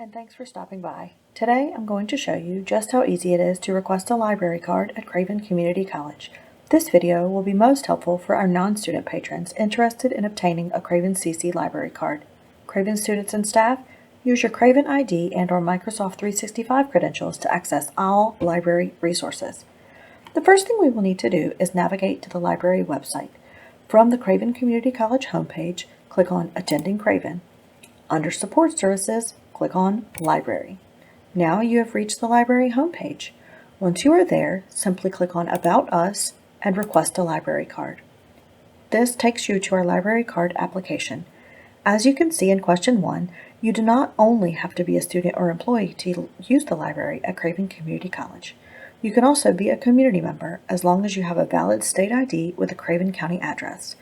and thanks for stopping by. Today I'm going to show you just how easy it is to request a library card at Craven Community College. This video will be most helpful for our non-student patrons interested in obtaining a Craven CC Library card. Craven students and staff, use your Craven ID and or Microsoft 365 credentials to access all library resources. The first thing we will need to do is navigate to the library website. From the Craven Community College homepage, click on Attending Craven. Under Support Services, click on Library. Now you have reached the library homepage. Once you are there, simply click on About Us and request a library card. This takes you to our library card application. As you can see in question 1, you do not only have to be a student or employee to use the library at Craven Community College. You can also be a community member as long as you have a valid state ID with a Craven County address.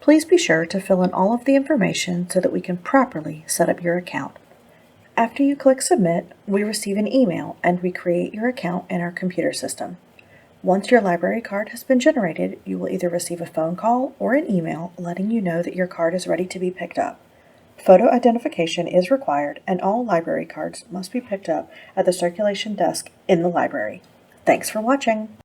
Please be sure to fill in all of the information so that we can properly set up your account. After you click Submit, we receive an email and we create your account in our computer system. Once your library card has been generated, you will either receive a phone call or an email letting you know that your card is ready to be picked up. Photo identification is required and all library cards must be picked up at the circulation desk in the library. Thanks for watching.